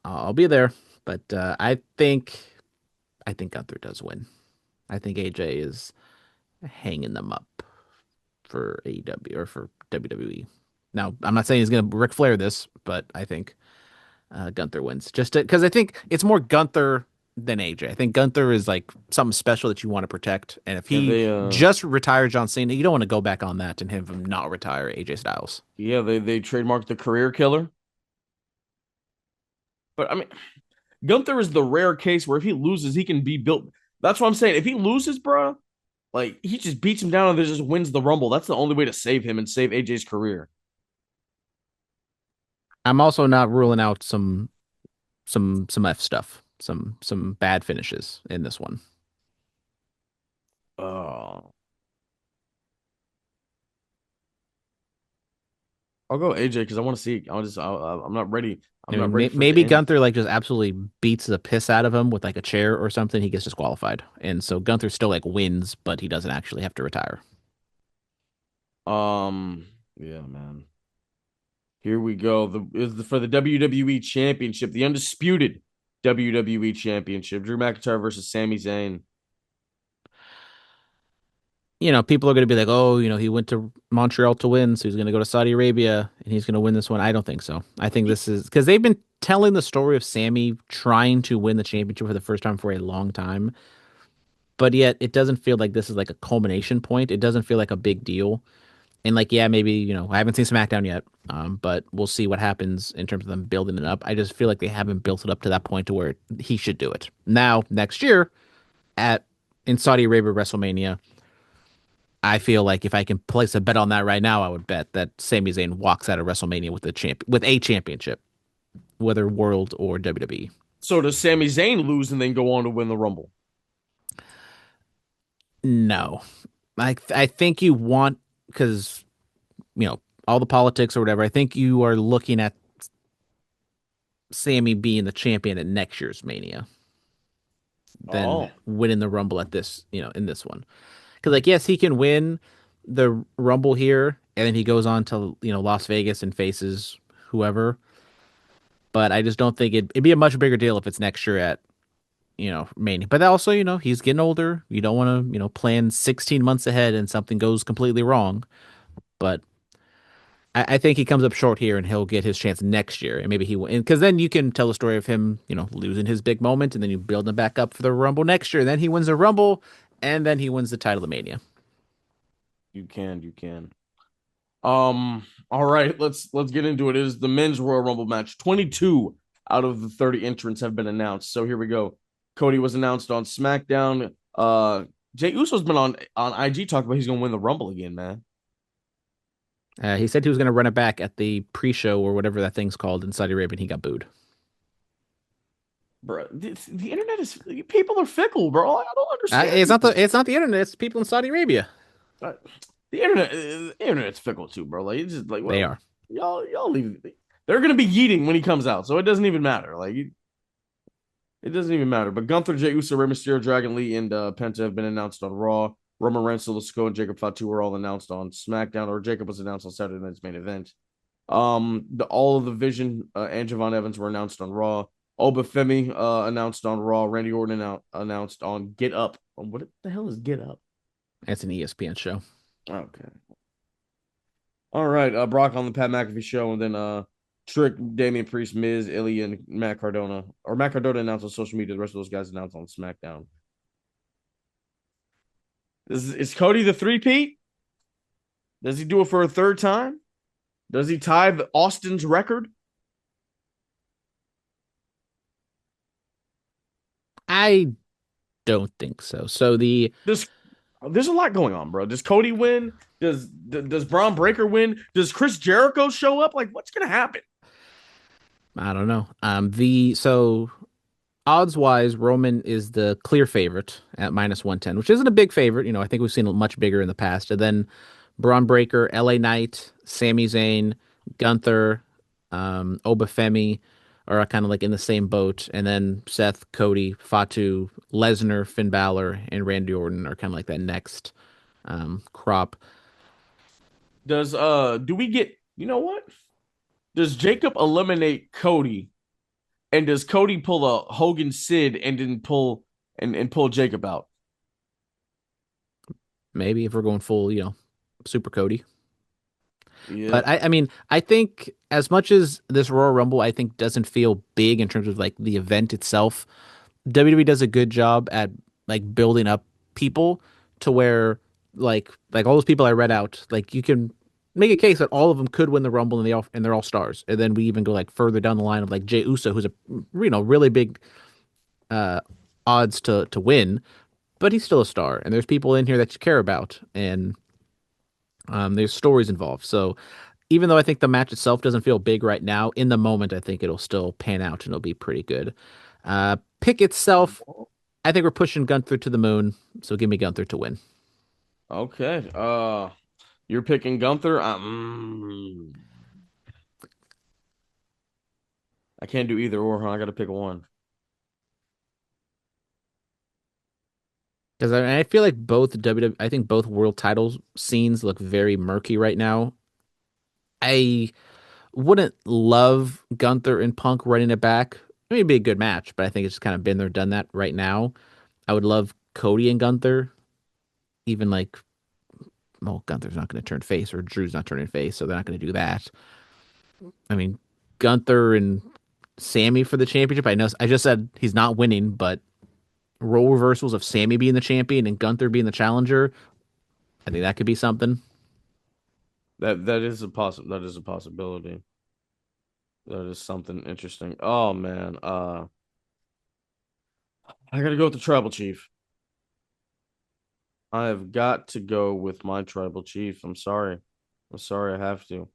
I'll be there. But I think Gunther does win. I think AJ is hanging them up for AEW or for WWE. Now, I'm not saying he's going to Ric Flair this, but I think Gunther wins. Just because I think it's more Gunther than AJ. I think Gunther is like something special that you want to protect. And if Yeah, he just retired John Cena, you don't want to go back on that and have him not retire AJ Styles. they trademarked the career killer. But I mean, Gunther is the rare case where if he loses, he can be built. That's what I'm saying. If he loses, bro, like he just beats him down and then just wins the Rumble. That's the only way to save him and save AJ's career. I'm also not ruling out some F stuff, some bad finishes in this one. Uh, I'll go AJ because I want to see. I'm not ready. I'm I not mean, ready for it to maybe end. Gunther like just absolutely beats the piss out of him with like a chair or something. He gets disqualified, and so Gunther still like wins, but he doesn't actually have to retire. Yeah, man. Here we go. For the WWE Championship, the undisputed WWE Championship. Drew McIntyre versus Sami Zayn. People are going to be like, oh, he went to Montreal to win, so he's going to go to Saudi Arabia and he's going to win this one. I don't think so. I think this is because they've been telling the story of Sammy trying to win the championship for the first time for a long time, but yet it doesn't feel like this is like a culmination point. It doesn't feel like a big deal. And like, yeah, maybe, I haven't seen SmackDown yet, but we'll see what happens in terms of them building it up. I just feel like they haven't built it up to that point to where he should do it. Now, next year at in Saudi Arabia WrestleMania, I feel like if I can place a bet on that right now, I would bet that Sami Zayn walks out of WrestleMania with a championship, whether World or WWE. So does Sami Zayn lose and then go on to win the Rumble? No, I think you want because all the politics or whatever. I think you are looking at Sammy being the champion at next year's Mania than Oh, winning the Rumble at this, in this one. Because like yes, he can win the Rumble here, and then he goes on to Las Vegas and faces whoever. But I just don't think it'd be a much bigger deal if it's next year at Mania. But also he's getting older. You don't want to plan 16 months ahead and something goes completely wrong. But I think he comes up short here and he'll get his chance next year. And maybe he will. Because then you can tell the story of him, losing his big moment and then you build him back up for the Rumble next year. Then he wins the Rumble and then he wins the title of Mania. you can. All right, let's get into it. It is the men's Royal Rumble match. 22 out of the 30 entrants have been announced. So here we go. Cody was announced on SmackDown. Jey Uso's been on IG talking about he's gonna win the Rumble again, man. He said he was going to run it back at the pre-show or whatever that thing's called in Saudi Arabia and he got booed. Bro, the internet is people are fickle, bro. I don't understand. It's not the internet. It's people in Saudi Arabia. Uh, the internet's fickle too, bro. Like it's just like They well, are. y'all leave. They're gonna be yeeting when he comes out, so it doesn't even matter. Like it doesn't even matter. But Gunther, Jey Uso, Rey Mysterio, Dragon Lee, and Penta have been announced on Raw. Roman Reigns, Sikoa, and Jacob Fatu were all announced on SmackDown, or Jacob was announced on Saturday Night's main event. All of the Vision and Javon Evans were announced on Raw. Obafemi announced on Raw. Randy Orton announced on Get Up. What the hell is Get Up? It's an ESPN show. Okay. All right. Brock on the Pat McAfee show, and then Trick, Damian Priest, Miz, Ilya, and Matt Cardona. Or Matt Cardona announced on social media. The rest of those guys announced on SmackDown. Is Cody the three-peat? Does he do it for a third time? Does he tie Austin's record? I don't think so. So There's a lot going on, bro. Does Cody win? Does Braun Breaker win? Does Chris Jericho show up? Like, what's gonna happen? I don't know. So odds wise, Roman is the clear favorite at -110, which isn't a big favorite. I think we've seen it much bigger in the past. And then Braun Breaker, LA Knight, Sami Zayn, Gunther, Obafemi are kind of like in the same boat. And then Seth, Cody, Fatu, Lesnar, Finn Balor, and Randy Orton are kind of like that next crop. Do we get you know what? Does Jacob eliminate Cody? And does Cody pull a Hogan Sid and then pull Jacob out? Maybe if we're going full, Super Cody. Yeah. But I mean, I think as much as this Royal Rumble, I think doesn't feel big in terms of like the event itself. WWE does a good job at like building up people to where like all those people I read out, like you can make a case that all of them could win the Rumble and they're all stars. And then we even go like further down the line of like Jey Uso, who's a really big uh odds to win, but he's still a star. And there's people in here that you care about, and there's stories involved. So even though I think the match itself doesn't feel big right now, in the moment I think it'll still pan out and it'll be pretty good. Pick itself, I think we're pushing Gunther to the moon, so give me Gunther to win. Okay. You're picking Gunther. I can't do either or. Huh? I got to pick one. Because I feel like I think both world titles scenes look very murky right now. I wouldn't love Gunther and Punk running it back. I mean, it'd be a good match, but I think it's just kind of been there, done that right now. I would love Cody and Gunther, even like, well, Gunther's not going to turn face or Drew's not turning face, so they're not going to do that. I mean, Gunther and Sammy for the championship. I know I just said he's not winning, but role reversals of Sammy being the champion and Gunther being the challenger, I think that could be something. That is a possibility. That is something interesting. Oh man. I gotta go with the tribal chief. I have got to go with my tribal chief. I'm sorry. I'm sorry I have to.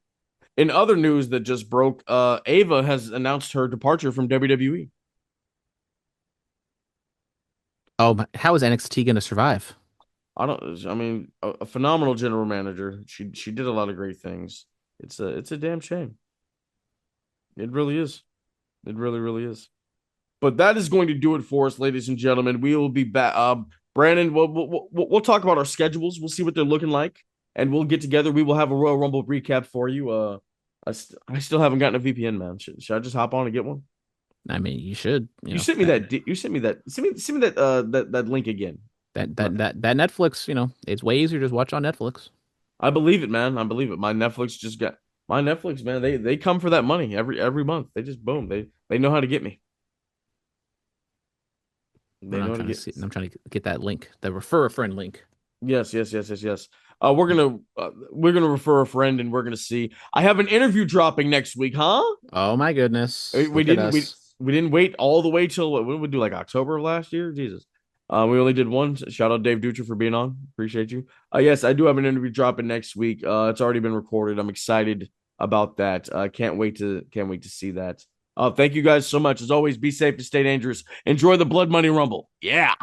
In other news that just broke, Ava has announced her departure from WWE. Oh, how is NXT going to survive? I mean, a phenomenal general manager. She did a lot of great things. It's a damn shame. It really is. It really is. But that is going to do it for us, ladies and gentlemen. We will be back. Brandon, we'll talk about our schedules. We'll see what they're looking like, and we'll get together. We will have a Royal Rumble recap for you. I still haven't gotten a VPN, man. Should I just hop on and get one? I mean, you should, You sent me that. You sent me that. Send me that. That link again. that Netflix, it's way easier to just watch on Netflix. I believe it, man. I believe it. My Netflix, man. They come for that money every month. They just boom. They know how to get me. They And know I'm how to trying to get. see, and I'm trying to get that link, the refer a friend link. Yes. We're gonna refer a friend, and we're gonna see. I have an interview dropping next week, huh? Oh my goodness, We look at didn't we us. we didn't wait all the way till what would we do like October of last year? Jesus. We only did one. Shout out Dave Dutra for being on. Appreciate you. Yes, I do have an interview dropping next week. It's already been recorded. I'm excited about that. Can't wait to see that. Thank you guys so much. As always, be safe and stay dangerous. Enjoy the Blood Money Rumble. Yeah.